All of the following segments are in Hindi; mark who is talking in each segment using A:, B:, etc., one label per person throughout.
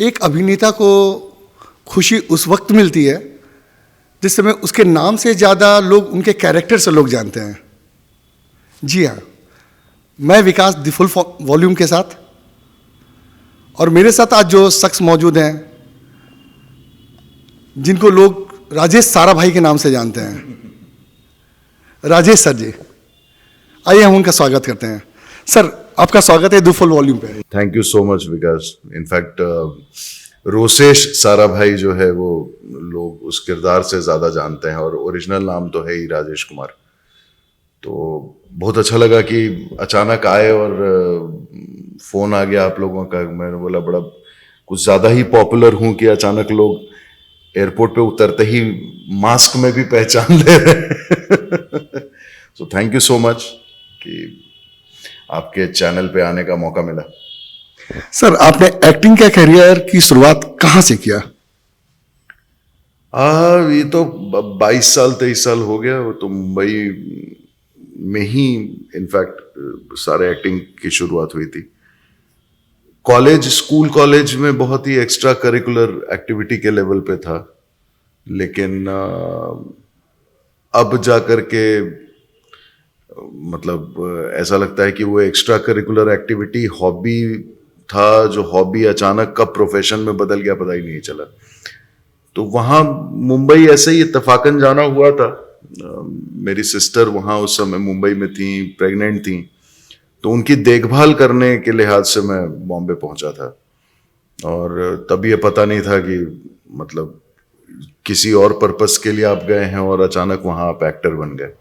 A: एक अभिनेता को खुशी उस वक्त मिलती है जिस समय उसके नाम से ज़्यादा लोग उनके कैरेक्टर से लोग जानते हैं। जी हाँ, मैं विकास द फुल वॉल्यूम के साथ, और मेरे साथ आज जो शख्स मौजूद हैं जिनको लोग राजेश साराभाई के नाम से जानते हैं, राजेश सर जी, आइए हम उनका स्वागत करते हैं। सर, आपका स्वागत है द फुल वॉल्यूम पे।
B: Thank you so much Vikas. In fact Rosesh Sarabhai जो है वो लोग उस किरदार से ज़्यादा जानते हैं, और ओरिजिनल नाम तो है ही राजेश कुमार। तो बहुत अच्छा लगा कि अचानक आए और फ़ोन आ गया आप लोगों का। मैंने बोला बड़ा कुछ ज़्यादा ही पॉपुलर हूँ कि अचानक लोग एयरपोर्ट पे उतरते ही मास्क में भी पहचान ले रहे हैं। So thank you so much कि आपके चैनल पे आने का मौका मिला।
A: सर, आपने एक्टिंग का करियर की शुरुआत कहाँ से किया?
B: ये तो 22 साल 23 साल हो गया। वो तो मुंबई में ही इनफैक्ट सारे एक्टिंग की शुरुआत हुई थी। स्कूल कॉलेज में बहुत ही एक्स्ट्रा करिकुलर एक्टिविटी के लेवल पे था, लेकिन अब जाकर के मतलब ऐसा लगता है कि वो एक्स्ट्रा करिकुलर एक्टिविटी हॉबी था, जो हॉबी अचानक कब प्रोफेशन में बदल गया पता ही नहीं चला। तो वहाँ मुंबई ऐसे ही इत्तेफाकन जाना हुआ था। मेरी सिस्टर वहाँ उस समय मुंबई में थी, प्रेग्नेंट थी, तो उनकी देखभाल करने के लिहाज से मैं बॉम्बे पहुंचा था। और तब ये पता नहीं था कि मतलब किसी और पर्पस के लिए आप गए हैं और अचानक वहाँ आप एक्टर बन गए।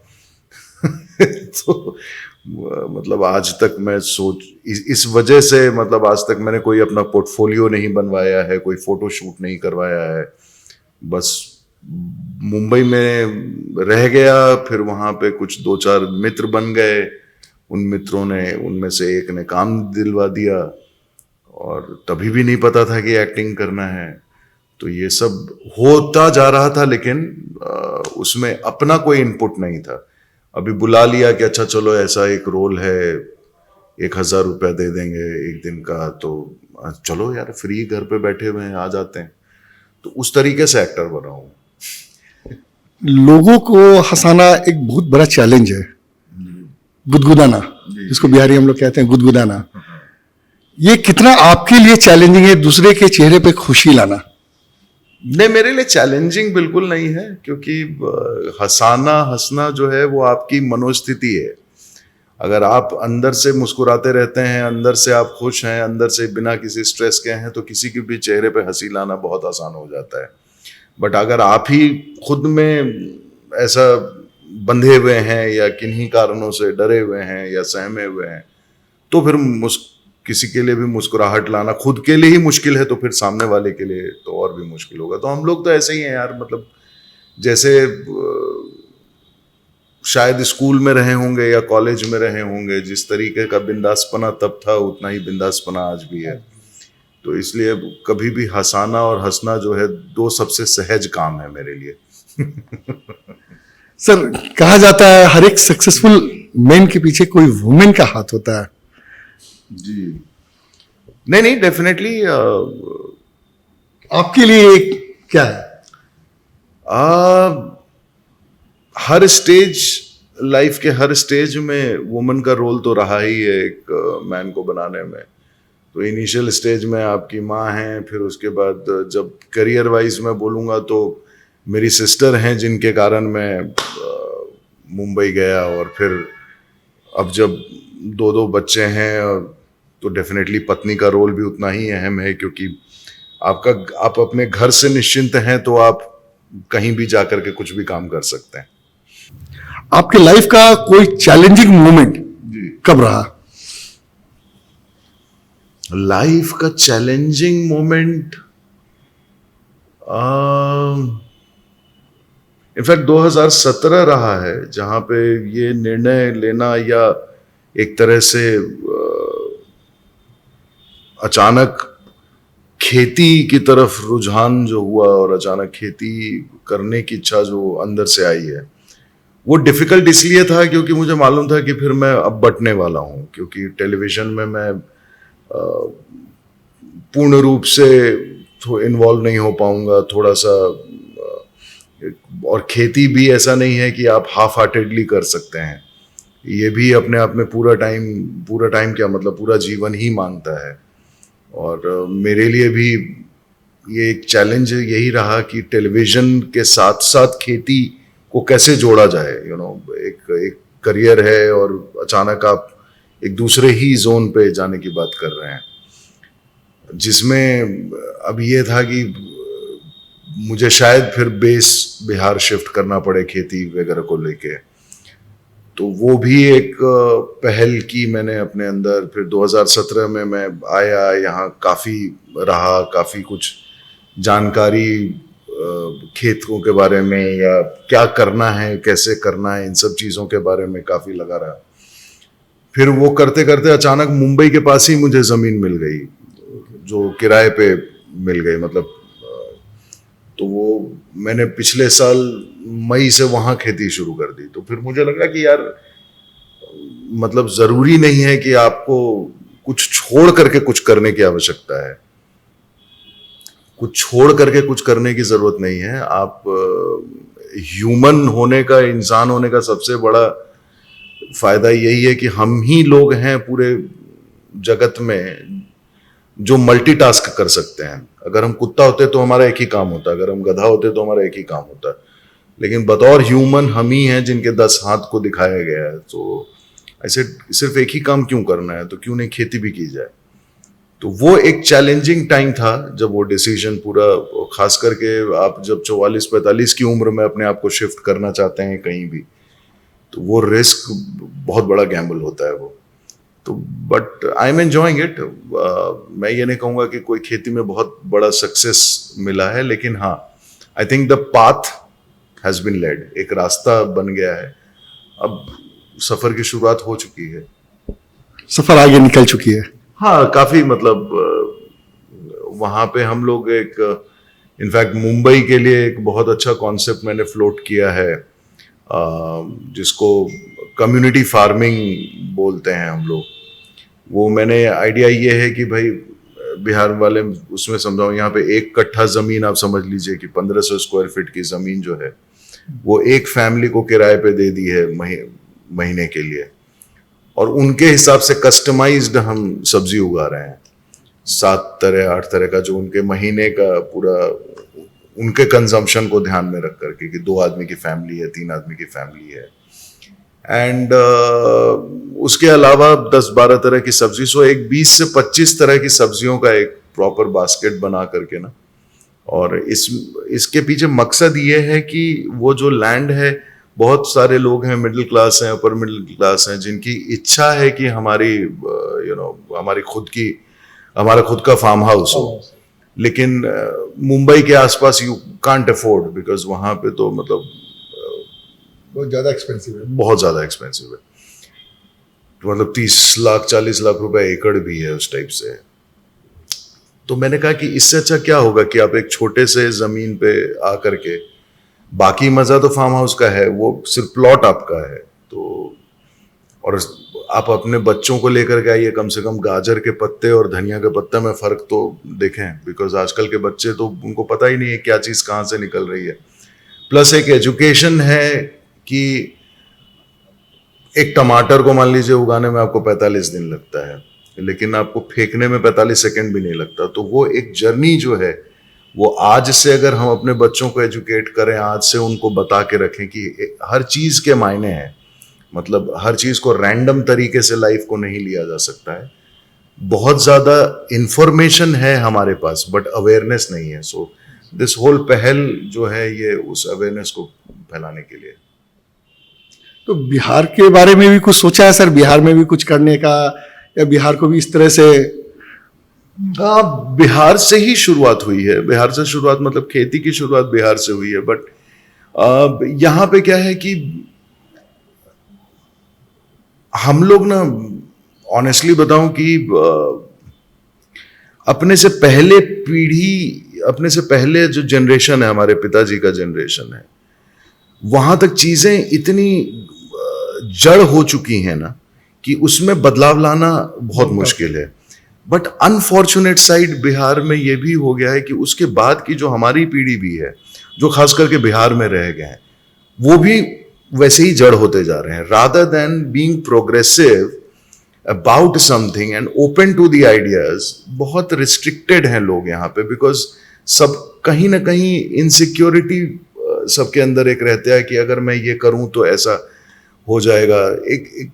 B: तो मतलब आज तक मैं इस वजह से मतलब आज तक मैंने कोई अपना पोर्टफोलियो नहीं बनवाया है, कोई फोटो शूट नहीं करवाया है। बस मुंबई में रह गया, फिर वहाँ पे कुछ 2-4 मित्र बन गए। उन मित्रों ने, उनमें से एक ने काम दिलवा दिया, और तभी भी नहीं पता था कि एक्टिंग करना है। तो ये सब होता जा रहा था, लेकिन उसमें अपना कोई इनपुट नहीं था। अभी बुला लिया कि अच्छा चलो ऐसा एक रोल है, 1000 रुपया दे देंगे एक दिन का, तो चलो यार फ्री घर पे बैठे हुए हैं, आ जाते हैं। तो उस तरीके से एक्टर बना हूँ।
A: लोगों को हंसाना एक बहुत बड़ा चैलेंज है, गुदगुदाना, जिसको बिहारी हम लोग कहते हैं गुदगुदाना। ये कितना आपके लिए चैलेंजिंग है, दूसरे के चेहरे पे खुशी लाना?
B: नहीं, मेरे लिए चैलेंजिंग बिल्कुल नहीं है, क्योंकि हंसना जो है वो आपकी मनोस्थिति है। अगर आप अंदर से मुस्कुराते रहते हैं, अंदर से आप खुश हैं, अंदर से बिना किसी स्ट्रेस के हैं, तो किसी के भी चेहरे पे हंसी लाना बहुत आसान हो जाता है। बट अगर आप ही खुद में ऐसा बंधे हुए हैं या किन्हीं कारणों से डरे हुए हैं या सहमे हुए हैं, तो फिर किसी के लिए भी मुस्कुराहट लाना खुद के लिए ही मुश्किल है, तो फिर सामने वाले के लिए तो और भी मुश्किल होगा। तो हम लोग तो ऐसे ही हैं यार, मतलब जैसे शायद स्कूल में रहे होंगे या कॉलेज में रहे होंगे, जिस तरीके का बिंदासपना तब था, उतना ही बिंदासपना आज भी है। तो इसलिए कभी भी हंसाना और हंसना जो है 2 सबसे सहज काम है मेरे लिए।
A: सर, कहा जाता है हर एक सक्सेसफुल मैन के पीछे कोई वुमेन का हाथ होता है।
B: जी, नहीं, डेफिनेटली।
A: आपके लिए क्या है?
B: हर स्टेज, लाइफ के हर स्टेज में वुमन का रोल तो रहा ही है एक मैन को बनाने में। तो इनिशियल स्टेज में आपकी माँ हैं, फिर उसके बाद जब करियर वाइज मैं बोलूँगा तो मेरी सिस्टर हैं, जिनके कारण मैं मुंबई गया। और फिर अब जब 2 बच्चे हैं, तो डेफिनेटली पत्नी का रोल भी उतना ही अहम है, क्योंकि आप अपने घर से निश्चिंत हैं तो आप कहीं भी जाकर के कुछ भी काम कर सकते हैं।
A: आपके लाइफ का कोई चैलेंजिंग मोमेंट कब रहा?
B: लाइफ का चैलेंजिंग मोमेंट इनफैक्ट 2017 रहा है, जहां पे ये निर्णय लेना या एक तरह से अचानक खेती की तरफ रुझान जो हुआ और अचानक खेती करने की इच्छा जो अंदर से आई है, वो डिफिकल्ट इसलिए था क्योंकि मुझे मालूम था कि फिर मैं अब बटने वाला हूँ। क्योंकि टेलीविजन में मैं पूर्ण रूप से इन्वॉल्व नहीं हो पाऊंगा थोड़ा सा। और खेती भी ऐसा नहीं है कि आप हाफ हार्टेडली कर सकते हैं, ये भी अपने आप में पूरा टाइम क्या मतलब पूरा जीवन ही मांगता है। और मेरे लिए भी ये एक चैलेंज यही रहा कि टेलीविजन के साथ साथ खेती को कैसे जोड़ा जाए। एक करियर है और अचानक आप एक दूसरे ही जोन पे जाने की बात कर रहे हैं, जिसमें अब ये था कि मुझे शायद फिर बेस बिहार शिफ्ट करना पड़े खेती वगैरह को लेके। तो वो भी एक पहल की मैंने अपने अंदर। फिर 2017 में मैं आया यहाँ, काफ़ी रहा, काफ़ी कुछ जानकारी खेतों के बारे में या क्या करना है कैसे करना है इन सब चीज़ों के बारे में काफ़ी लगा रहा। फिर वो करते करते अचानक मुंबई के पास ही मुझे ज़मीन मिल गई जो किराए पे मिल गई, मतलब तो वो मैंने पिछले साल मई से वहाँ खेती शुरू कर दी। तो फिर मुझे लगा कि यार मतलब ज़रूरी नहीं है कि आपको कुछ छोड़ करके कुछ करने की आवश्यकता है, कुछ छोड़ करके कुछ करने की ज़रूरत नहीं है। आप ह्यूमन होने का, इंसान होने का सबसे बड़ा फ़ायदा यही है कि हम ही लोग हैं पूरे जगत में जो मल्टीटास्क कर सकते हैं। अगर हम कुत्ता होते तो हमारा एक ही काम होता, अगर हम गधा होते तो हमारा एक ही काम होता, लेकिन बतौर ह्यूमन हम ही हैं जिनके 10 हाथ को दिखाया गया है। तो ऐसे सिर्फ एक ही काम क्यों करना है, तो क्यों नहीं खेती भी की जाए। तो वो एक चैलेंजिंग टाइम था जब वो डिसीजन पूरा, खास करके आप जब 44-45 की उम्र में अपने आप को शिफ्ट करना चाहते हैं कहीं भी, तो वो रिस्क बहुत बड़ा गैम्बल होता है वो। तो but I am enjoying it. मैं ये नहीं कहूँगा कि कोई खेती में बहुत बड़ा सक्सेस मिला है, लेकिन हाँ, I think the path has been led, एक रास्ता बन गया है। अब सफ़र की शुरुआत हो चुकी है,
A: सफर आगे निकल चुकी है।
B: हाँ काफ़ी, मतलब वहाँ पे हम लोग एक, इनफैक्ट मुंबई के लिए एक बहुत अच्छा कॉन्सेप्ट मैंने फ्लोट किया है, जिसको कम्युनिटी फार्मिंग बोलते हैं हम लोग। वो मैंने आइडिया ये है कि भाई बिहार वाले, उसमें समझाऊँ, यहाँ पे 1 कट्ठा ज़मीन आप समझ लीजिए कि 1500 स्क्वायर फीट की ज़मीन जो है वो एक फैमिली को किराए पे दे दी है महीने के लिए, और उनके हिसाब से कस्टमाइज्ड हम सब्जी उगा रहे हैं 7 तरह 8 तरह का, जो उनके महीने का पूरा उनके कंजम्पशन को ध्यान में रख करके कि 2 आदमी की फैमिली है, 3 आदमी की फैमिली है, एंड उसके अलावा 10-12 तरह की सब्जी। सो एक 20 से 25 तरह की सब्जियों का एक प्रॉपर बास्केट बना करके ना, और इसके पीछे मकसद ये है कि वो जो लैंड है, बहुत सारे लोग हैं, मिडिल क्लास हैं, अपर मिडिल क्लास हैं, जिनकी इच्छा है कि हमारा खुद का फार्म हाउस हो, लेकिन मुंबई के आसपास यू कांट अफोर्ड, बिकॉज वहाँ पे तो मतलब
A: बहुत ज़्यादा एक्सपेंसिव है,
B: बहुत ज़्यादा एक्सपेंसिव है, मतलब 30 लाख 40 लाख रुपए एकड़ भी है उस टाइप से। तो मैंने कहा कि इससे अच्छा क्या होगा कि आप एक छोटे से ज़मीन पे आकर के, बाकी मज़ा तो फार्म हाउस का है, वो सिर्फ प्लॉट आपका है, तो और आप अपने बच्चों को लेकर के आइए, कम से कम गाजर के पत्ते और धनिया के पत्ते में फ़र्क तो देखें, बिकॉज आजकल के बच्चे तो उनको पता ही नहीं है क्या चीज़ कहाँ से निकल रही है। प्लस एक एजुकेशन है कि एक टमाटर को मान लीजिए उगाने में आपको 45 दिन लगता है, लेकिन आपको फेंकने में 45 सेकंड भी नहीं लगता। तो वो एक जर्नी जो है, वो आज से अगर हम अपने बच्चों को एजुकेट करें, आज से उनको बता के रखें कि हर चीज़ के मायने हैं, मतलब हर चीज़ को रैंडम तरीके से लाइफ को नहीं लिया जा सकता है। बहुत ज़्यादा इंफॉर्मेशन है हमारे पास, बट अवेयरनेस नहीं है। सो दिस होल पहल जो है ये उस अवेयरनेस को फैलाने के लिए।
A: तो बिहार के बारे में भी कुछ सोचा है सर, बिहार में भी कुछ करने का, या बिहार को भी इस तरह से?
B: हाँ, बिहार से ही शुरुआत हुई है, बिहार से शुरुआत मतलब खेती की शुरुआत बिहार से हुई है, बट यहाँ पे क्या है कि हम लोग ना, ऑनेस्टली बताऊं कि अपने से पहले पीढ़ी, अपने से पहले जो जनरेशन है, हमारे पिताजी का जनरेशन है, वहां तक चीजें इतनी जड़ हो चुकी हैं ना कि उसमें बदलाव लाना बहुत मुश्किल है। बट अनफॉर्चुनेट साइड बिहार में ये भी हो गया है कि उसके बाद की जो हमारी पीढ़ी भी है, जो खास करके बिहार में रह गए हैं, वो भी वैसे ही जड़ होते जा रहे हैं. Rather than being progressive about something and open to the ideas, बहुत रिस्ट्रिक्टेड हैं लोग यहाँ पे, बिकॉज सब कहीं ना कहीं इनसिक्योरिटी सबके अंदर एक रहता है कि अगर मैं ये करूं तो ऐसा हो जाएगा. एक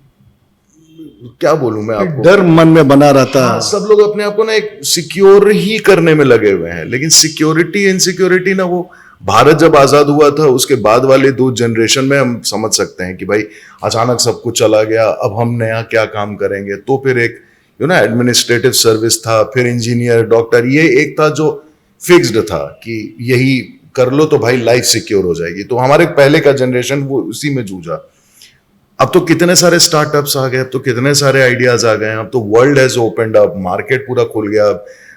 B: क्या बोलूं मैं आपको,
A: डर मन में बना रहता है.
B: हाँ, सब लोग अपने आप को ना एक सिक्योर ही करने में लगे हुए हैं. लेकिन सिक्योरिटी इनसिक्योरिटी ना, वो भारत जब आजाद हुआ था उसके बाद वाले 2 जनरेशन में हम समझ सकते हैं कि भाई अचानक सब कुछ चला गया, अब हम नया क्या काम करेंगे. तो फिर एक एडमिनिस्ट्रेटिव सर्विस था, फिर इंजीनियर, डॉक्टर, ये एक था जो फिक्स्ड था कि यही कर लो तो भाई लाइफ सिक्योर हो जाएगी. तो हमारे पहले का जनरेशन वो उसी में जूझा. अब तो कितने सारे स्टार्टअप्स आ गए, अब तो कितने सारे आइडियाज आ गए, अब तो world has opened up, market पूरा खुल गया.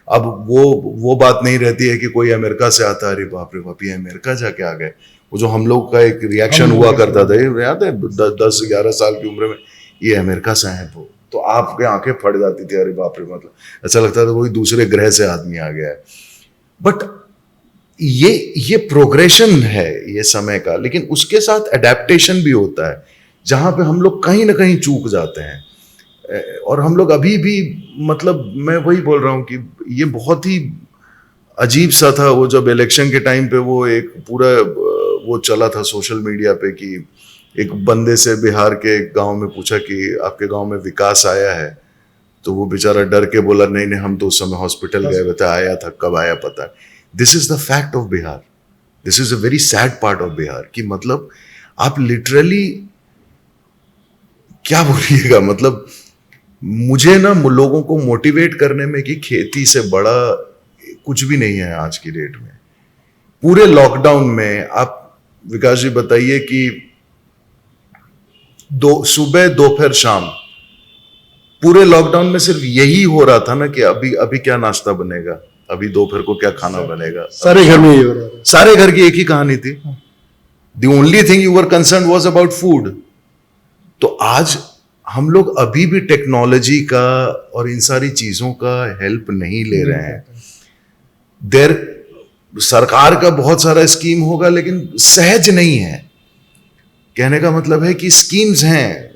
B: अब वो बात नहीं रहती है कि कोई अमेरिका से आता है, अरे बाप रे बाप ये अमेरिका जाके आ गए. वो जो हम लोग का एक रिएक्शन हुआ करता था, याद है 10-11 साल की उम्र में, ये अमेरिका से है तो आपके आंखें फट जाती थी, अरे बाप रे, मतलब ऐसा लगता था कोई दूसरे ग्रह से आदमी आ गया है. बट ये प्रोग्रेशन है ये समय का, लेकिन उसके साथ अडेप्टेशन भी होता है, जहां पे हम लोग कहीं ना कहीं चूक जाते हैं. और हम लोग अभी भी, मतलब मैं वही बोल रहा हूं कि ये बहुत ही अजीब सा था वो जब इलेक्शन के टाइम पे वो एक पूरा वो चला था सोशल मीडिया पे कि एक बंदे से बिहार के गांव में पूछा कि आपके गांव में विकास आया है, तो वो बेचारा डर के बोला नहीं नहीं, हम तो उस समय हॉस्पिटल गए हुए थे, आया था, कब आया पता है. This is the fact of Bihar. This is a very sad part of Bihar कि मतलब आप लिटरली क्या बोलिएगा, मतलब मुझे ना लोगों को मोटिवेट करने में कि खेती से बड़ा कुछ भी नहीं है आज की डेट में. पूरे लॉकडाउन में आप विकास जी बताइए कि सुबह दोपहर शाम पूरे लॉकडाउन में सिर्फ यही हो रहा था ना कि अभी क्या नाश्ता बनेगा, अभी दोपहर को क्या खाना बनेगा.
A: सारे घर में यही हो रहा है.
B: सारे घर की एक ही कहानी थी. The only thing you were concern was about food. तो आज हम लोग अभी भी टेक्नोलॉजी का और इन सारी चीजों का हेल्प नहीं ले रहे हैं. सरकार का बहुत सारा स्कीम होगा लेकिन सहज नहीं है. कहने का मतलब है कि स्कीम्स हैं,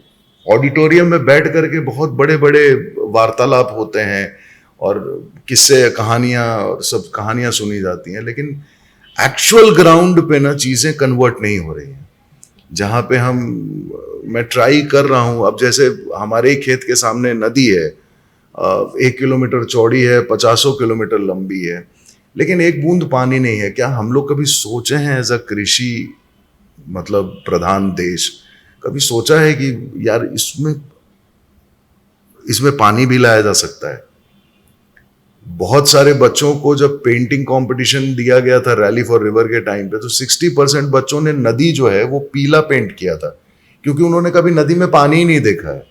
B: ऑडिटोरियम में बैठ करके बहुत बड़े बड़े वार्तालाप होते हैं और किस्से कहानियां और सब कहानियां सुनी जाती हैं, लेकिन एक्चुअल ग्राउंड पे ना चीजें कन्वर्ट नहीं हो रही हैं. जहां पे मैं ट्राई कर रहा हूं, अब जैसे हमारे ही खेत के सामने नदी है, 1 किलोमीटर चौड़ी है, 50 किलोमीटर लंबी है, लेकिन एक बूंद पानी नहीं है. क्या हम लोग कभी सोचे हैं एज अ कृषि मतलब प्रधान देश, कभी सोचा है कि यार इसमें पानी भी लाया जा सकता है? बहुत सारे बच्चों को जब पेंटिंग कंपटीशन दिया गया था रैली फॉर रिवर के टाइम पे, तो 60% बच्चों ने नदी जो है वो पीला पेंट किया था, क्योंकि उन्होंने कभी नदी में पानी ही नहीं देखा है.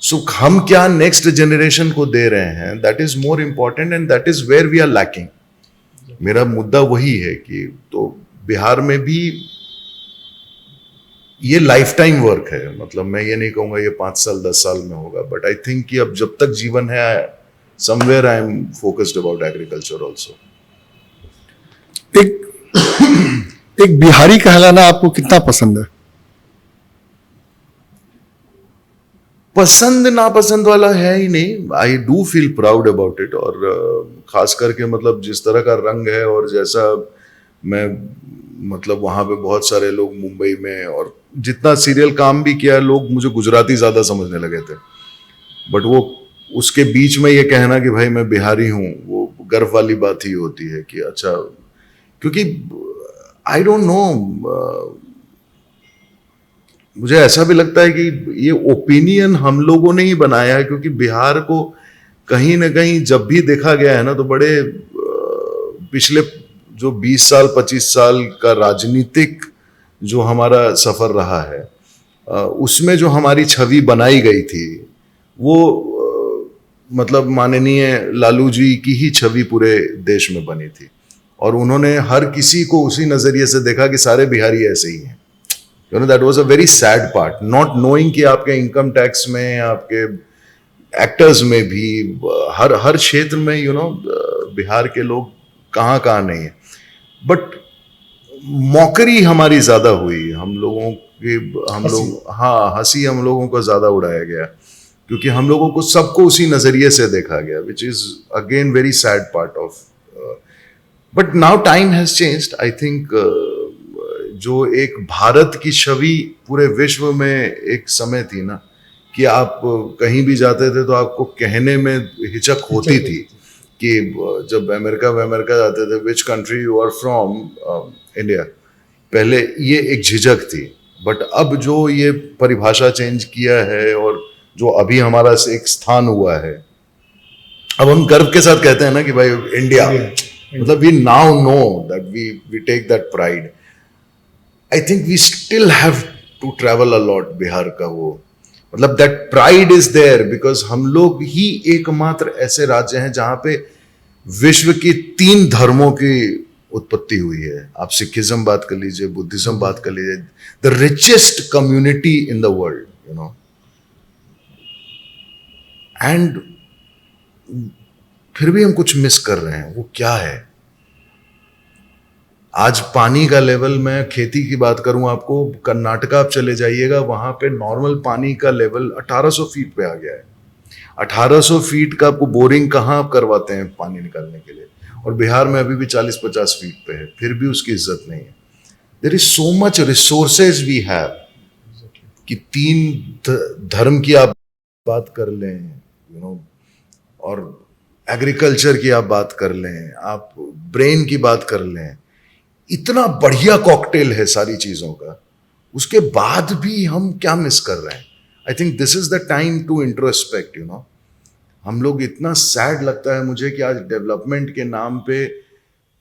B: सो हम क्या नेक्स्ट जनरेशन को दे रहे हैं, that is more important and that is where we are lacking. मेरा मुद्दा वही है कि तो बिहार में भी ये लाइफ टाइम वर्क है. मतलब मैं ये नहीं कहूंगा ये 5 साल 10 साल में होगा, बट आई थिंक कि अब जब तक जीवन है, somewhere I am focused about agriculture also.
A: एक बिहारी कहलाना आपको कितना पसंद है?
B: पसंद नापसंद वाला है ही नहीं. I do feel proud about it. और खास करके मतलब जिस तरह का रंग है और जैसा मैं, मतलब वहां पे बहुत सारे लोग मुंबई में, और जितना सीरियल काम भी किया, लोग मुझे गुजराती ज्यादा समझने लगे थे, बट वो उसके बीच में ये कहना कि भाई मैं बिहारी हूं, वो गर्व वाली बात ही होती है कि अच्छा, क्योंकि आई डोंट नो, मुझे ऐसा भी लगता है कि ये ओपिनियन हम लोगों ने ही बनाया है, क्योंकि बिहार को कहीं ना कहीं जब भी देखा गया है ना, तो बड़े पिछले जो 20 साल 25 साल का राजनीतिक जो हमारा सफर रहा है, उसमें जो हमारी छवि बनाई गई थी, वो मतलब माननीय लालू जी की ही छवि पूरे देश में बनी थी, और उन्होंने हर किसी को उसी नजरिए से देखा कि सारे बिहारी ऐसे ही हैं. That was a very sad part, not knowing कि आपके इनकम टैक्स में, आपके एक्टर्स में भी, हर हर क्षेत्र में बिहार के लोग कहाँ कहाँ नहीं है, बट मौकरी हमारी ज्यादा हुई, हम लोगों के, हम लोग, हाँ, हंसी हम लोगों को ज्यादा उड़ाया गया, क्योंकि हम लोगों को सबको उसी नजरिए से देखा गया, which is again very sad part of, but now time has changed, I think. जो एक भारत की छवि पूरे विश्व में एक समय थी ना, कि आप कहीं भी जाते थे तो आपको कहने में हिचक होती थी कि जब अमेरिका जाते थे, which country you are from, India, पहले ये एक झिझक थी, बट अब जो ये परिभाषा चेंज किया है और जो अभी हमारा एक स्थान हुआ है, अब हम गर्व के साथ कहते हैं ना कि भाई इंडिया, मतलब we now know that we take that pride. I think we still have to travel a lot, Bihar का वो, मतलब that pride is there, because हम लोग ही एकमात्र ऐसे राज्य हैं जहां पे विश्व की 3 धर्मों की उत्पत्ति हुई है। आप सिखिज्म बात कर लीजिए, बुद्धिज्म बात कर लीजिए, the richest community in the world, and फिर भी हम कुछ मिस कर रहे हैं। वो क्या है? आज पानी का लेवल, मैं खेती की बात करूं आपको, कर्नाटका आप चले जाइएगा, वहां पे नॉर्मल पानी का लेवल 1800 फीट पे आ गया है। 1800 फीट का आपको बोरिंग कहाँ आप करवाते हैं पानी निकालने के लिए, और बिहार में अभी भी 40-50 फीट पे है, फिर भी उसकी इज्जत नहीं है। There is so much resources we have, कि 3 धर्म की आप बात कर लें, और एग्रीकल्चर की आप बात कर लें, आप ब्रेन की बात कर लें, इतना बढ़िया कॉकटेल है सारी चीजों का, उसके बाद भी हम क्या मिस कर रहे हैं? I think this is the time to introspect, हम लोग, इतना सैड लगता है मुझे कि आज डेवलपमेंट के नाम पे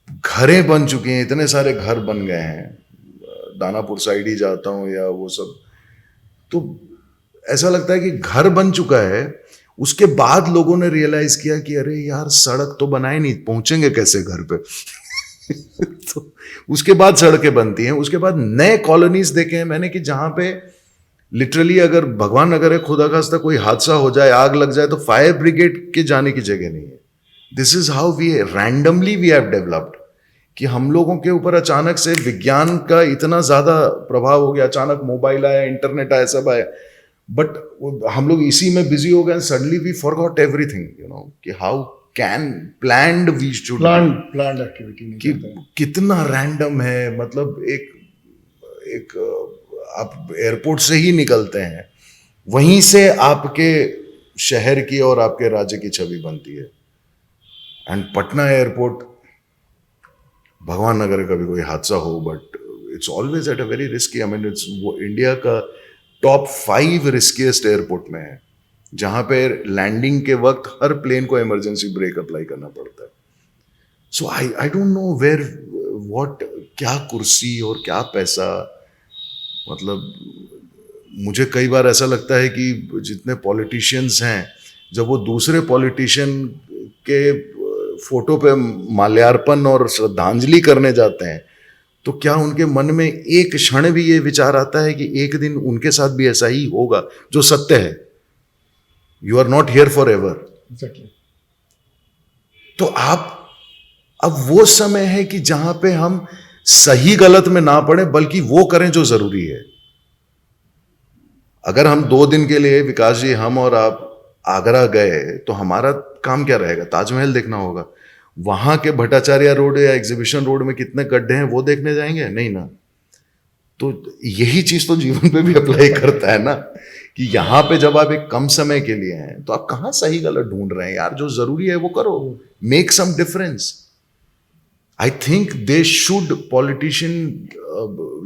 B: घरें बन चुके हैं, इतने सारे घर बन गए हैं। दानापुर साइड ही जाता हूँ या वो सब, तो ऐसा लगता है कि घर बन चुका है, उसके बाद लोगों ने रियलाइज किया कि अरे यार, सड़क तो बनाए नहीं, पहुंचेंगे कैसे घर पे? तो उसके बाद सड़कें बनती हैं, उसके बाद नए कॉलोनीज देखे हैं मैंने कि जहां पे लिटरली, अगर भगवान न करे खुदा खास्ता कोई हादसा हो जाए, आग लग जाए, तो फायर ब्रिगेड के जाने की जगह नहीं है। This is how we randomly we have developed, कि हम लोगों के ऊपर अचानक से विज्ञान का इतना ज्यादा प्रभाव हो गया, अचानक मोबाइल आया, इंटरनेट आया, सब आया, बट हम लोग इसी में बिजी हो गए, सडनली वी फॉरगॉट एवरीथिंग, कि how can planned we should,
A: planned activity
B: कि कितना रैंडम है। मतलब एक आप एयरपोर्ट से ही निकलते हैं, वहीं से आपके शहर की और आपके राज्य की छवि बनती है। एंड पटना एयरपोर्ट, भगवान न करे कभी कोई हादसा हो, but it's always at a very risky, I mean it's India का टॉप 5 रिस्कीएस्ट एयरपोर्ट में है, जहां पे लैंडिंग के वक्त हर प्लेन को इमरजेंसी ब्रेक अप्लाई करना पड़ता है। So I don't know where what, क्या कुर्सी और क्या पैसा, मतलब मुझे कई बार ऐसा लगता है कि जितने पॉलिटिशियंस हैं, जब वो दूसरे पॉलिटिशियन के फोटो पे माल्यार्पण और श्रद्धांजलि करने जाते हैं, तो क्या उनके मन में एक क्षण भी ये विचार आता है कि एक दिन उनके साथ भी ऐसा ही होगा, जो सत्य है? You are not here forever.
A: Exactly.
B: तो आप, अब वो समय है कि जहां पे हम सही गलत में ना पड़े, बल्कि वो करें जो जरूरी है। अगर हम 2 दिन के लिए, विकास जी, हम और आप आगरा गए, तो हमारा काम क्या रहेगा? ताजमहल देखना होगा। वहां के भट्टाचार्य रोड या एग्जीबिशन रोड में कितने गड्ढे हैं वो देखने जाएंगे? नहीं ना। तो यही चीज तो जीवन पे भी अप्लाई करता है ना, कि यहां पे जब आप एक कम समय के लिए हैं, तो आप कहां सही गलत ढूंढ रहे हैं? यार, जो जरूरी है वो करो, make some difference. I think they should, politician,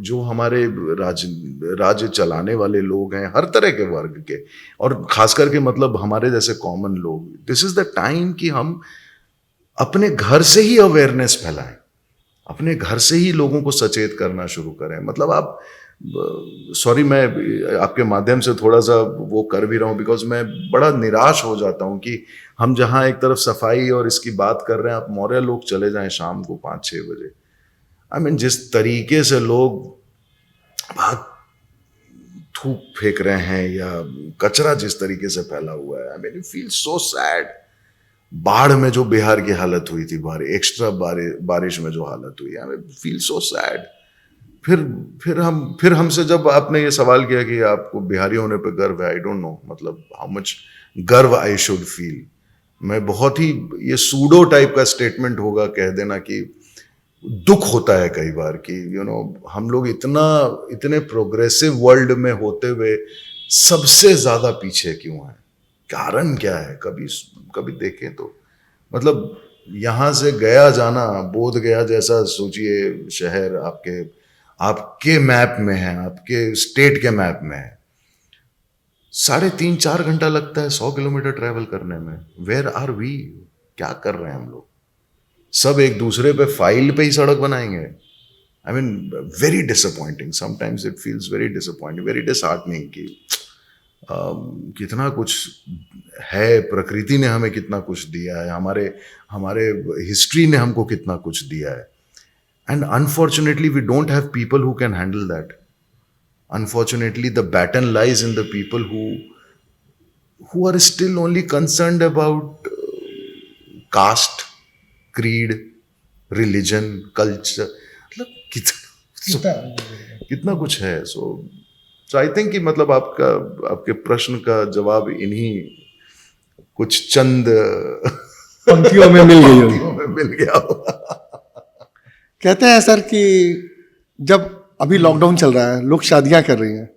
B: जो हमारे राज्य चलाने वाले लोग हैं, हर तरह के वर्ग के, और खास करके मतलब हमारे जैसे कॉमन लोग, दिस इज द टाइम कि हम अपने घर से ही अवेयरनेस फैलाएं, अपने घर से ही लोगों को सचेत करना शुरू करें। मतलब आप, सॉरी, मैं आपके माध्यम से थोड़ा सा वो कर भी रहा हूँ, बिकॉज मैं बड़ा निराश हो जाता हूँ कि हम जहाँ एक तरफ सफाई और इसकी बात कर रहे हैं, आप मौर्य लोग चले जाएं शाम को 5-6 बजे, आई मीन जिस तरीके से लोग, थूक फेंक रहे हैं या कचरा जिस तरीके से फैला हुआ है, I mean you feel so sad. बाढ़ में जो बिहार की हालत हुई थी, एक्स्ट्रा बारिश में जो हालत हुई, I mean feel so sad. फिर हमसे जब आपने ये सवाल किया कि आपको बिहारी होने पे गर्व है, आई डोंट नो मतलब हाउ मच गर्व आई शुड फील। मैं बहुत ही, ये सूडो टाइप का स्टेटमेंट होगा कह देना कि दुख होता है कई बार कि हम लोग इतने प्रोग्रेसिव वर्ल्ड में होते हुए सबसे ज्यादा पीछे क्यों हैं, कारण क्या है। कभी देखें तो मतलब यहाँ से गया जाना, बोध गया जैसा सोचिए शहर आपके मैप में है, आपके स्टेट के मैप में है, 3.5-4 घंटा लगता है 100 किलोमीटर ट्रैवल करने में। वेयर आर वी, क्या कर रहे हैं हम लोग। सब एक दूसरे पे फाइल पे ही सड़क बनाएंगे। I mean very disappointing, sometimes it feels very disappointing, very disheartening कि कितना कुछ है, प्रकृति ने हमें कितना कुछ दिया है, हमारे हिस्ट्री ने हमको कितना कुछ दिया है, and unfortunately we don't have people who can handle that. Unfortunately, the baton lies in the people who are still only concerned about caste, creed, religion, culture. मतलब कितना कुछ है। सो आई थिंक कि मतलब आपके प्रश्न का जवाब इन्हीं कुछ चंद
A: पंक्तियों में मिल गई
B: पंक्तियों में मिल गया होगा।
A: कहते हैं सर कि जब अभी लॉकडाउन चल रहा है, लोग शादियां कर रही हैं,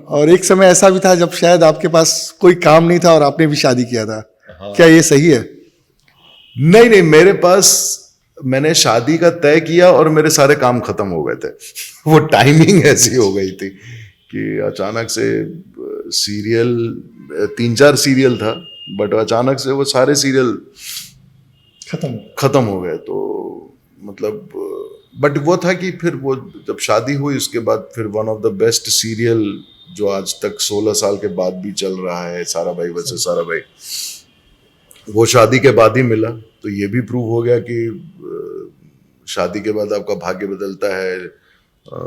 A: और एक समय ऐसा भी था जब शायद आपके पास कोई काम नहीं था और आपने भी शादी किया था। हाँ। क्या ये सही है?
B: नहीं, मेरे पास, मैंने शादी का तय किया और मेरे सारे काम खत्म हो गए थे। वो टाइमिंग ऐसी हो गई थी कि अचानक से सीरियल, 3-4 सीरियल था, बट अचानक से वो सारे सीरियल खत्म हो गए। तो मतलब बट वो था कि फिर वो जब शादी हुई उसके बाद फिर one of the best serial जो आज तक 16 साल के बाद भी चल रहा है, सारा भाई वर्सेस सारा भाई, वो शादी के बाद ही मिला। तो ये भी प्रूव हो गया कि शादी के बाद आपका भाग्य बदलता है।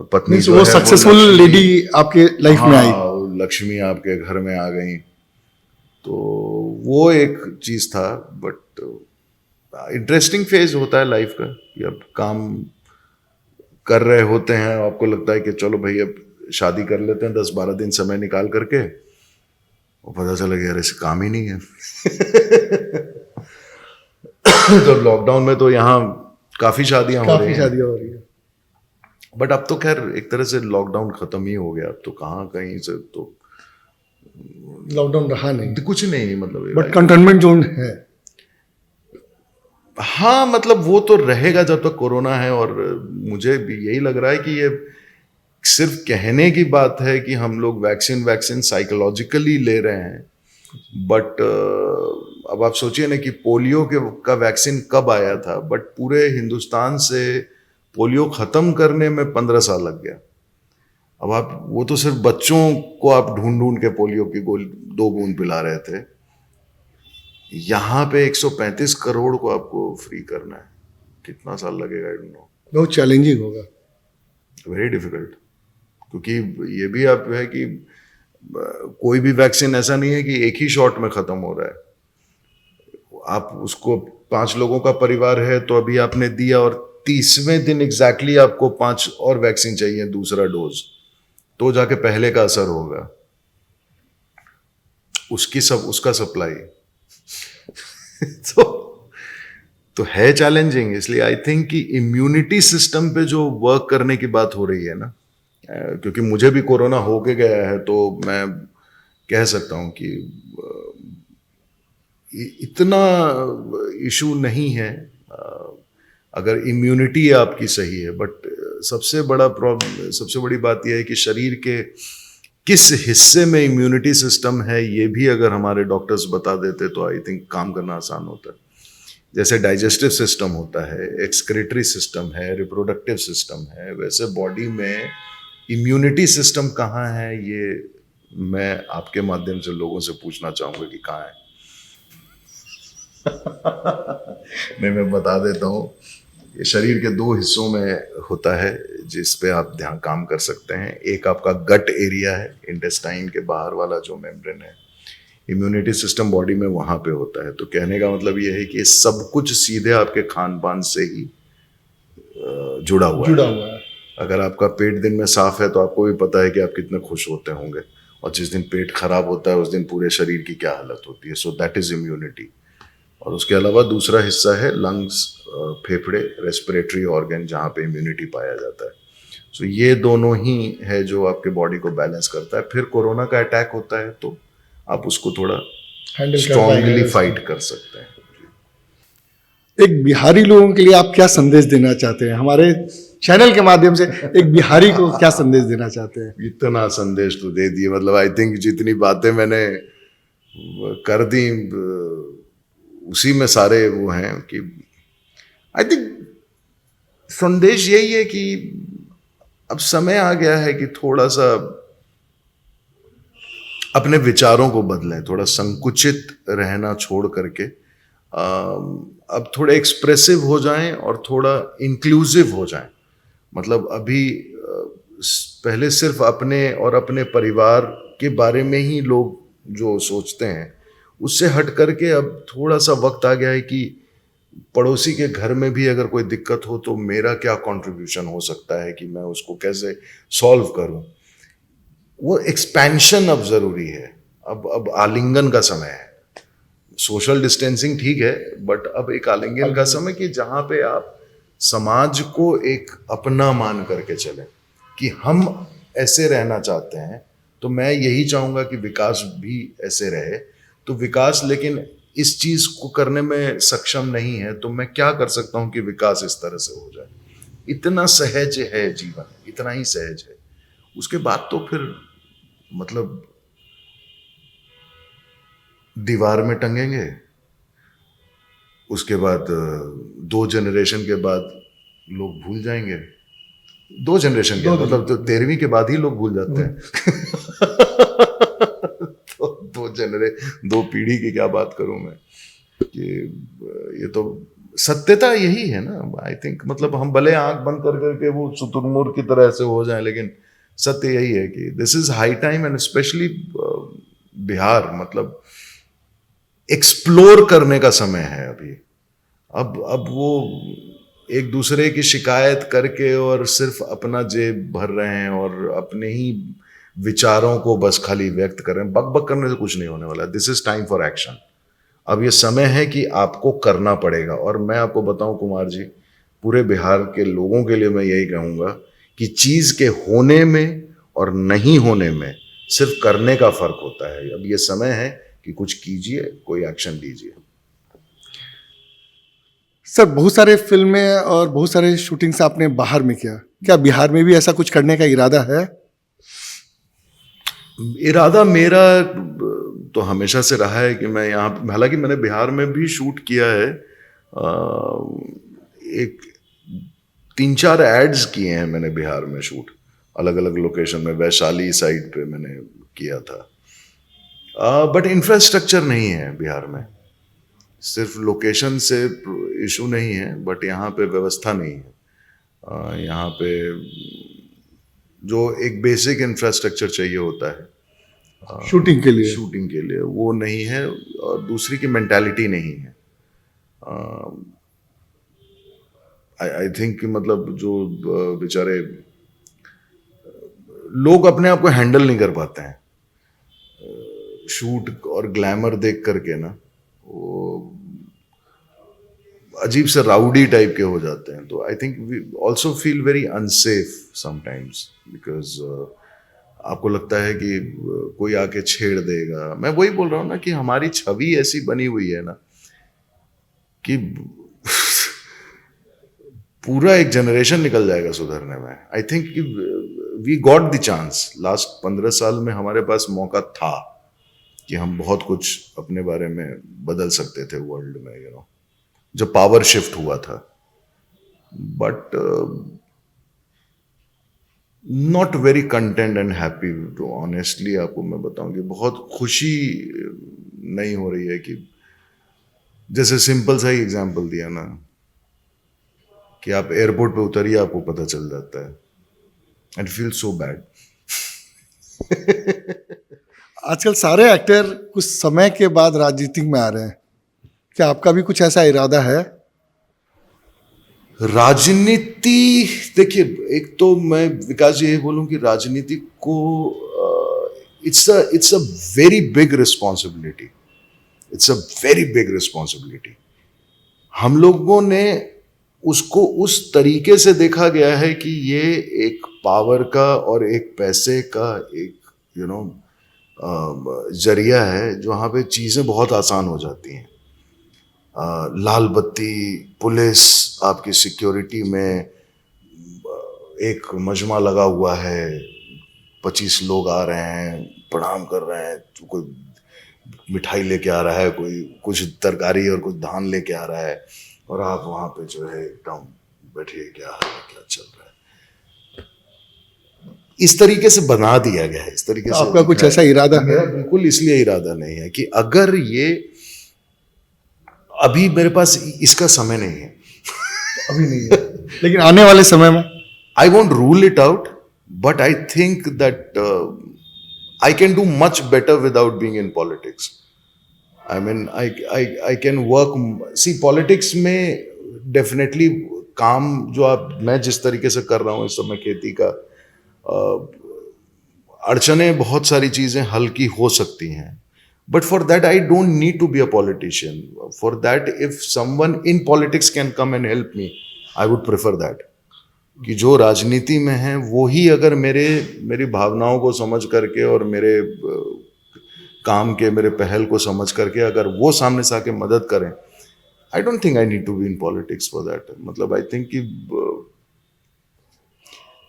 B: पत्नी जो
A: वो
B: है
A: सक्सेसफुल लेडी आपके लाइफ में आई,
B: लक्ष्मी आपके घर में आ गई, तो वो एक चीज था। बट इंटरेस्टिंग फेज होता है लाइफ का कि अब काम कर रहे होते हैं, आपको लगता है कि चलो भाई अब शादी कर लेते हैं 10-12 दिन समय निकाल करके, और पता चला कि यार ऐसे काम ही नहीं है। तो लॉकडाउन में तो यहाँ काफी शादियां हो रही हैं। बट अब तो खैर एक तरह से लॉकडाउन खत्म ही हो गया, अब तो कहाँ कहीं से तो
A: लॉकडाउन रहा नहीं,
B: कुछ नहीं मतलब,
A: बट कंटेनमेंट जोन है।
B: हाँ मतलब वो तो रहेगा जब तक कोरोना है, और मुझे भी यही लग रहा है कि ये सिर्फ कहने की बात है कि हम लोग वैक्सीन साइकोलॉजिकली ले रहे हैं, बट अब आप सोचिए ना कि पोलियो का वैक्सीन कब आया था, बट पूरे हिंदुस्तान से पोलियो खत्म करने में 15 साल लग गया। अब आप वो तो सिर्फ बच्चों को आप ढूंढ के पोलियो की 2 बूंद पिला रहे थे, यहाँ पे 135 करोड़ को आपको फ्री करना है, कितना साल लगेगा आई डोंट नो।
A: बहुत चैलेंजिंग होगा,
B: वेरी डिफिकल्ट, क्योंकि ये भी आप है कि कोई भी वैक्सीन ऐसा नहीं है कि एक ही शॉट में खत्म हो रहा है। आप उसको 5 लोगों का परिवार है तो अभी आपने दिया, और 30वें दिन एग्जैक्टली आपको 5 और वैक्सीन चाहिए, दूसरा डोज, तो जाके पहले का असर होगा, उसका सप्लाई। तो है चैलेंजिंग। इसलिए आई थिंक कि इम्यूनिटी सिस्टम पे जो वर्क करने की बात हो रही है ना, क्योंकि मुझे भी कोरोना होके गया है, तो मैं कह सकता हूं कि इतना इशू नहीं है अगर इम्यूनिटी आपकी सही है। बट सबसे बड़ी बात यह है कि शरीर के किस हिस्से में इम्यूनिटी सिस्टम है, ये भी अगर हमारे डॉक्टर्स बता देते तो आई थिंक काम करना आसान होता है। जैसे डाइजेस्टिव सिस्टम होता है, एक्सक्रीटरी सिस्टम है, रिप्रोडक्टिव सिस्टम है, वैसे बॉडी में इम्यूनिटी सिस्टम कहाँ है, ये मैं आपके माध्यम से लोगों से पूछना चाहूँगा कि कहाँ है। मैं बता देता हूँ ये शरीर के दो हिस्सों में होता है जिस पे आप ध्यान काम कर सकते हैं। एक आपका गट एरिया है, इंटेस्टाइन के बाहर वाला जो मेम्ब्रेन है। इम्यूनिटी सिस्टम बॉडी में वहाँ पे होता है। तो कहने का मतलब ये है कि ये सब कुछ सीधे आपके खान पान से ही जुड़ा हुआ है। अगर आपका पेट दिन में साफ है तो आपको भी पता है कि आप कितने खुश होते होंगे, और जिस दिन पेट खराब होता है उस दिन पूरे शरीर की क्या हालत होती है। So that is immunity. और उसके अलावा दूसरा हिस्सा है लंग्स, फेफड़े, रेस्पिरेटरी ऑर्गन, जहाँ पे इम्यूनिटी पाया जाता है। सो ये दोनों ही है जो आपके बॉडी को बैलेंस करता है। फिर कोरोना का अटैक होता है तो आप उसको थोड़ा स्ट्रांगली फाइट कर सकते हैं।
A: एक बिहारी लोगों के लिए आप क्या संदेश देना चाहते हैं? हमारे चैनल के माध्यम से एक बिहारी को क्या संदेश देना चाहते हैं?
B: इतना संदेश तो दे दिए, मतलब आई थिंक जितनी बातें मैंने कर दी उसी में सारे वो हैं कि आई थिंक संदेश यही है कि अब समय आ गया है कि थोड़ा सा अपने विचारों को बदलें, थोड़ा संकुचित रहना छोड़ करके अब थोड़े एक्सप्रेसिव हो जाएं और थोड़ा इंक्लूसिव हो जाएं। मतलब अभी पहले सिर्फ अपने और अपने परिवार के बारे में ही लोग जो सोचते हैं, उससे हट करके अब थोड़ा सा वक्त आ गया है कि पड़ोसी के घर में भी अगर कोई दिक्कत हो तो मेरा क्या कंट्रीब्यूशन हो सकता है कि मैं उसको कैसे सॉल्व करूं। वो एक्सपेंशन अब जरूरी है। अब आलिंगन का समय है। सोशल डिस्टेंसिंग ठीक है, बट अब एक आलिंगन का समय कि जहां पे आप समाज को एक अपना मान करके चलें कि हम ऐसे रहना चाहते हैं, तो मैं यही चाहूंगा कि विकास भी ऐसे रहे। तो विकास लेकिन इस चीज को करने में सक्षम नहीं है, तो मैं क्या कर सकता हूं कि विकास इस तरह से हो जाए। इतना सहज है जीवन, इतना ही सहज है। उसके बाद तो फिर मतलब दीवार में टंगेंगे, उसके बाद 2 जनरेशन के बाद लोग भूल जाएंगे। 2 जनरेशन के मतलब तो 13वीं के बाद ही लोग भूल जाते हैं। तो 2 पीढ़ी की क्या बात करूं मैं कि ये तो सत्यता यही है ना। आई थिंक मतलब हम भले आंख बंद कर करके वो शुतुरमुर्ग की तरह ऐसे हो जाएं, लेकिन सत्य यही है कि this is high time and specially Bihar मतलब एक्सप्लोर करने का समय है अभी। अब वो एक दूसरे की शिकायत करके और सिर्फ अपना जेब भर रहे हैं और अपने ही विचारों को बस खाली व्यक्त कर रहे हैं। बक बक करने से कुछ नहीं होने वाला। This is time for action. अब ये समय है कि आपको करना पड़ेगा। और मैं आपको बताऊं कुमार जी, पूरे बिहार के लोगों के लिए मैं यही कहूंगा कि चीज के होने में और नहीं होने में सिर्फ करने का फर्क होता है। अब ये समय है कि कुछ कीजिए, कोई एक्शन लीजिए।
A: सर, बहुत सारे फिल्में और बहुत सारे शूटिंग्स आपने बाहर में किया, क्या बिहार में भी ऐसा कुछ करने का इरादा है?
B: इरादा मेरा तो हमेशा से रहा है कि मैं यहाँ, हालांकि मैंने बिहार में भी शूट किया है। एक 3-4 एड्स किए हैं मैंने बिहार में शूट, अलग अलग लोकेशन में। वैशाली साइड पे मैंने किया था। बट इंफ्रास्ट्रक्चर नहीं है बिहार में। सिर्फ लोकेशन से इशू नहीं है, बट यहाँ पे व्यवस्था नहीं है। यहाँ पे जो एक बेसिक इंफ्रास्ट्रक्चर चाहिए होता है
A: शूटिंग के लिए
B: वो नहीं है। और दूसरी की मेंटालिटी नहीं है। आई थिंक मतलब जो बेचारे लोग अपने आप को हैंडल नहीं कर पाते हैं शूट और ग्लैमर देख करके ना, वो अजीब से राउडी टाइप के हो जाते हैं। तो I think we also feel very unsafe sometimes because आपको लगता है कि कोई आके छेड़ देगा। मैं वही बोल रहा हूँ ना कि हमारी छवि ऐसी बनी हुई है ना कि पूरा एक जनरेशन निकल जाएगा सुधरने में। I think we got the chance. Last 15 साल में हमारे पास मौका था कि हम बहुत कुछ अपने बारे में बदल सकते थे वर्ल्ड में, यू नो, जब पावर शिफ्ट हुआ था। But not very content and happy to honestly आपको मैं बताऊं कि बहुत खुशी नहीं हो रही है कि जैसे सिंपल सा ही एग्जांपल दिया ना, कि आप एयरपोर्ट पे उतरिए आपको पता चल जाता है, एंड फील सो बैड।
A: आजकल सारे एक्टर कुछ समय के बाद राजनीति में आ रहे हैं, क्या आपका भी कुछ ऐसा इरादा है?
B: राजनीति, देखिए, एक तो मैं विकास जी ये बोलूं कि राजनीति को it's a very big responsibility, it's a very big responsibility. हम लोगों ने उसको उस तरीके से देखा गया है कि ये एक पावर का और एक पैसे का एक जरिया है जहाँ पे चीज़ें बहुत आसान हो जाती हैं। लाल बत्ती, पुलिस, आपकी सिक्योरिटी में एक मजमा लगा हुआ है, 25 लोग आ रहे हैं, प्रणाम कर रहे हैं, तो कोई मिठाई लेके आ रहा है, कोई कुछ तरकारी और कुछ धान लेके आ रहा है, और आप वहाँ पे जो है एकदम बैठिए, क्या हाल है, क्या चल रहा है। इस तरीके से बना दिया गया है, इस तरीके से।
A: आपका कुछ ऐसा इरादा है?
B: मेरा बिल्कुल इसलिए इरादा नहीं है कि अगर ये, अभी मेरे पास इसका समय नहीं है,
A: अभी नहीं है, लेकिन आने वाले समय में
B: I won't rule it out, but I think that I can do much better without being in politics. I mean, I can work. See, politics में definitely काम जो मैं जिस तरीके से कर रहा हूँ इस समय खेती का, अड़चने बहुत सारी चीज़ें हल की हो सकती हैं, but for that I don't need to be a politician. For that, if someone in politics can come and help me, I would prefer that. कि जो राजनीति में है वो ही अगर मेरी भावनाओं को समझ करके और मेरे काम के, मेरे पहल को समझ करके अगर वो सामने से आके मदद करें, I don't think I need to be in politics for that. मतलब आई थिंक कि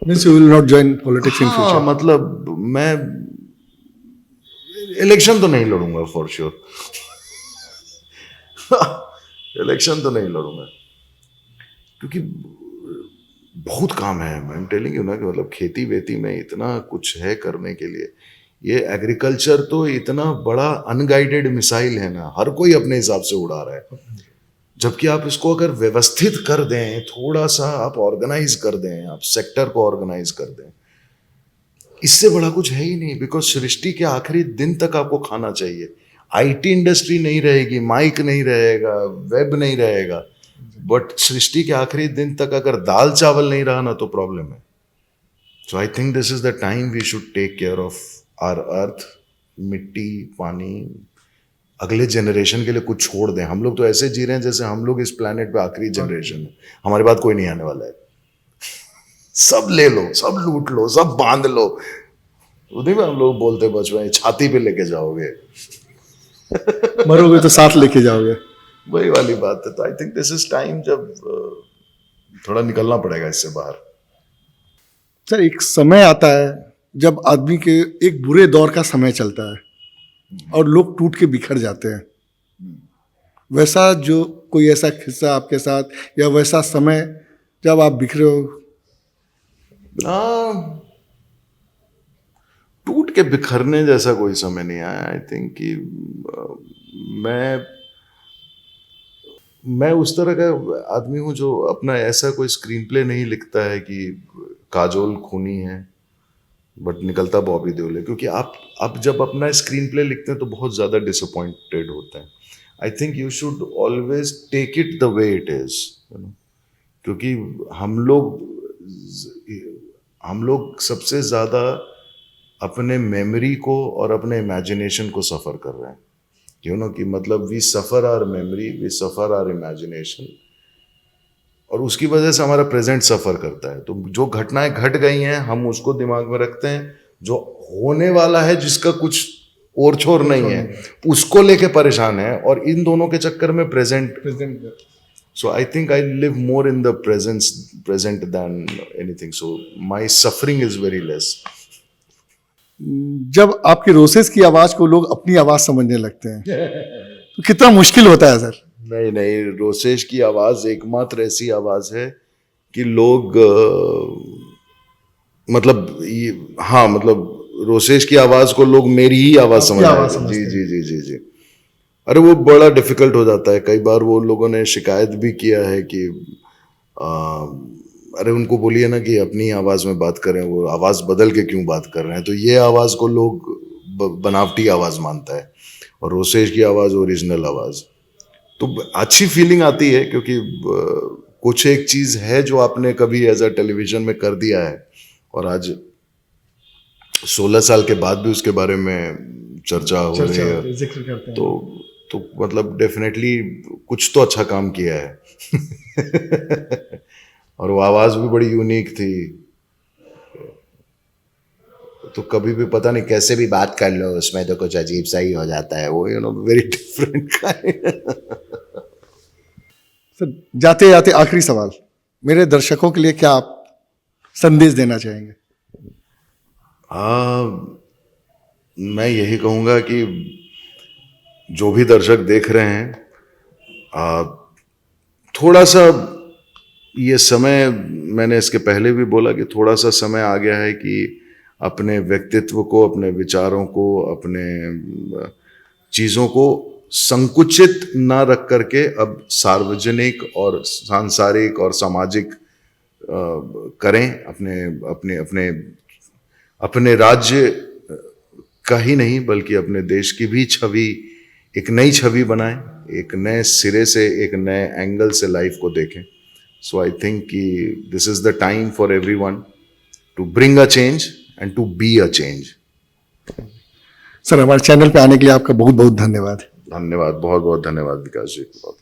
A: means you will not join politics in future.
B: मतलब मैं इलेक्शन तो नहीं लड़ूंगा फॉर श्योर। इलेक्शन तो नहीं लड़ूंगा क्योंकि बहुत काम है। आई एम टेलिंग यू ना कि मतलब खेती वेती में इतना कुछ है करने के लिए। ये एग्रीकल्चर तो इतना बड़ा अनगाइडेड मिसाइल है ना, हर कोई अपने हिसाब से उड़ा रहा है, जबकि आप इसको अगर व्यवस्थित कर दें, थोड़ा सा आप ऑर्गेनाइज कर दें, आप सेक्टर को ऑर्गेनाइज कर दें, इससे बड़ा कुछ है ही नहीं। बिकॉज सृष्टि के आखिरी दिन तक आपको खाना चाहिए। आईटी इंडस्ट्री नहीं रहेगी, माइक नहीं रहेगा, वेब नहीं रहेगा, बट सृष्टि के आखिरी दिन तक अगर दाल चावल नहीं रहा ना तो प्रॉब्लम है। So I think this is the time we should take care of our earth, मिट्टी, पानी, अगले जनरेशन के लिए कुछ छोड़ दें। हम लोग तो ऐसे जी रहे हैं जैसे हम लोग इस प्लेनेट पे आखिरी जनरेशन है, हमारे बाद कोई नहीं आने वाला है। सब ले लो, सब लूट लो, सब बांध लो। उन्हीं में हम लोग बोलते बचपन, छाती पे लेके जाओगे,
A: मरोगे तो साथ लेके जाओगे,
B: वही वाली बात है। तो I think this is time जब थोड़ा निकलना पड़ेगा इससे बाहर।
A: सर, एक समय आता है जब आदमी के एक बुरे दौर का समय चलता है और लोग टूट के बिखर जाते हैं। वैसा जो कोई ऐसा किस्सा आपके साथ, या वैसा समय जब आप बिखरे हो?
B: टूट के बिखरने जैसा कोई समय नहीं आया। आई थिंक कि मैं उस तरह का आदमी हूँ जो अपना ऐसा कोई स्क्रीन प्ले नहीं लिखता है कि काजोल खूनी है बट निकलता बॉबी देओल है, क्योंकि आप जब अपना स्क्रीन प्ले लिखते हैं तो बहुत ज़्यादा डिसअपॉइंटेड होते हैं। I think you should always take it the way it is, क्योंकि हम लोग सबसे ज़्यादा अपने मेमोरी को और अपने इमेजिनेशन को सफ़र कर रहे हैं। कि मतलब we suffer our memory, we suffer our imagination, और उसकी वजह से हमारा प्रेजेंट सफ़र करता है। तो जो घटनाएं घट गई हैं हम उसको दिमाग में रखते हैं, जो होने वाला है जिसका कुछ और छोर नहीं है उसको लेके परेशान है, और इन दोनों के चक्कर में present. So I think I live more in the present than anything, so my suffering is very less.
A: जब आपकी रोसेस की आवाज को लोग अपनी आवाज समझने लगते हैं तो कितना मुश्किल होता है सर?
B: नहीं, रोसेश की आवाज एकमात्र ऐसी आवाज है कि लोग मतलब रोसेश की आवाज को लोग मेरी ही आवाज समझते हैं। जी। अरे वो बड़ा डिफिकल्ट हो जाता है। कई बार वो लोगों ने शिकायत भी किया है कि अरे उनको बोलिए ना कि अपनी आवाज़ में बात करें, वो आवाज़ बदल के क्यों बात कर रहे हैं। तो ये आवाज़ को लोग बनावटी आवाज़ मानता है और रोसेश की आवाज़ ओरिजिनल आवाज़। तो अच्छी फीलिंग आती है क्योंकि कुछ एक चीज़ है जो आपने कभी एज अ टेलीविज़न में कर दिया है और आज 16 साल के बाद भी उसके बारे में चर्चा हो रही है,
A: जिक्र करते हैं।
B: तो मतलब डेफिनेटली कुछ तो अच्छा काम किया है। और वो आवाज़ भी बड़ी यूनिक थी, तो कभी भी पता नहीं कैसे भी बात कर लो उसमें तो कुछ अजीब सा ही हो जाता है, वो वेरी डिफरेंट काइंड।
A: सर, जाते जाते आखिरी सवाल, मेरे दर्शकों के लिए क्या आप संदेश देना चाहेंगे?
B: मैं यही कहूँगा कि जो भी दर्शक देख रहे हैं, थोड़ा सा ये समय, मैंने इसके पहले भी बोला कि थोड़ा सा समय आ गया है कि अपने व्यक्तित्व को, अपने विचारों को, अपने चीज़ों को संकुचित ना रख करके अब सार्वजनिक और सांसारिक और सामाजिक करें। अपने अपने अपने अपने राज्य का ही नहीं बल्कि अपने देश की भी छवि, एक नई छवि बनाएं, एक नए सिरे से, एक नए एंगल से लाइफ को देखें। सो आई थिंक कि this is the time for everyone to bring a change and to be a change.
A: Sir, हमारे चैनल पे आने के लिए आपका बहुत बहुत धन्यवाद।
B: धन्यवाद, बहुत बहुत धन्यवाद विकास जी। बहुत